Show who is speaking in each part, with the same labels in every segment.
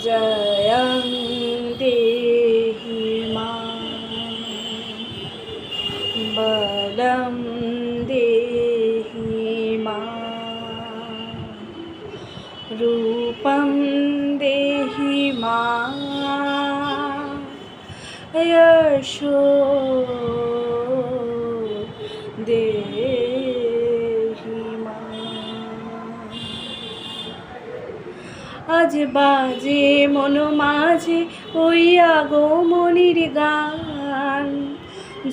Speaker 1: जयं देहि मां बलं देहि मां रूपं देहि मां यशो देहि मां। আজ বাজে মন মাঝে ওই আগমনীর গান,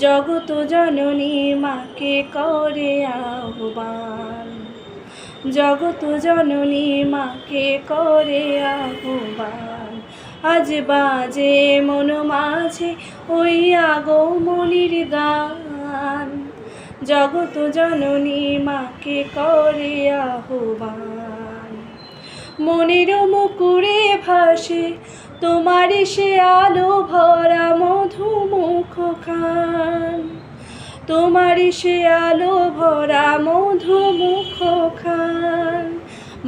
Speaker 1: জগত জননী মাকে করে আহ্বান, জগত জননী মাকে করে আহ্বান। আজ বাজে মন মাঝে ওই আগমনীর গান, জগত জননী মাকে করে আহ্বান। মনের মুকুরে ভাসে তোমার সে আলো ভরা মধুমুখ খান, তোমার সে আলো ভরা মধুমুখ খান।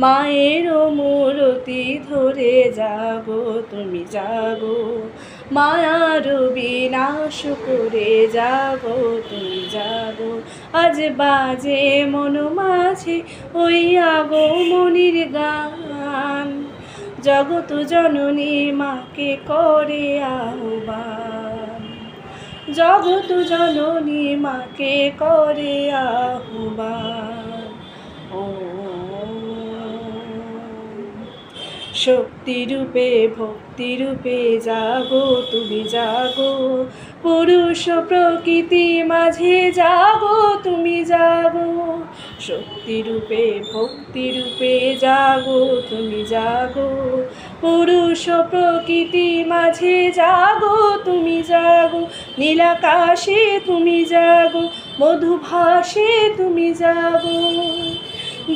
Speaker 1: মায়ের মূরতি ধরে জাগো তুমি জাগো, মায়ার বিনাশ করে জাগো তুমি জাগো। আজ বাজে মন মাঝে ওই আগমনীর গান, জগত জননী মাকে করে আহ্বান, জগত জননী মাকে করে আহ্বান। ও শক্তিরূপে ভক্তিরূপে জাগো তুমি জাগো, পুরুষ প্রকৃতি মাঝে জাগো তুমি জাগো। শক্তিরূপে ভক্তিরূপে জাগো তুমি জাগো, পুরুষ প্রকৃতি মাঝে জাগো তুমি জাগো। নীলাকাশে তুমি জাগো, মধুভাসে তুমি জাগো,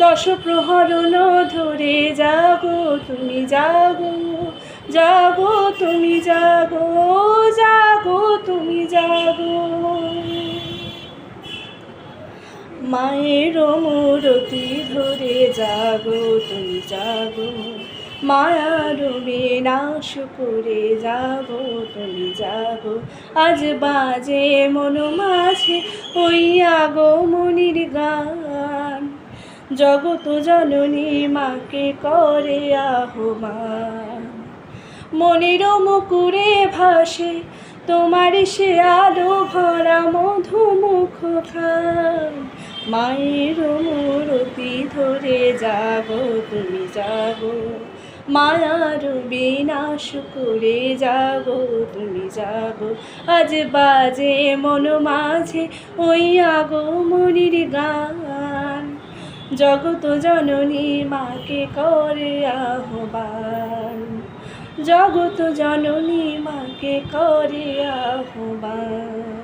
Speaker 1: দশ প্রহরণ ধরে জাগো তুমি জাগো, জাগো তুমি জাগো, জাগো তুমি জাগো। মায়ের মূরতি ধরে জাগো তুমি জাগো, মায়ার বিনাশ করে জাগো তুমি জাগো। আজ বাজে মন মাঝে ওই আগমনীর গান, জগত জননী মাকে করে আহ্বান। মনের মুকুরে ভাসে তোমার সে আলো ভরা মধুমুখ খান, মায়ের মূরতি ধরে জাগো তুমি জাগো, মায়ার বিনাশ করে জাগো তুমি জাগো। আজ বাজে মন মাঝে ওই আগমনীর গান, জগত জননী মাকে করে আহ্বান, জগত জননী মাকে করে আহ্বান।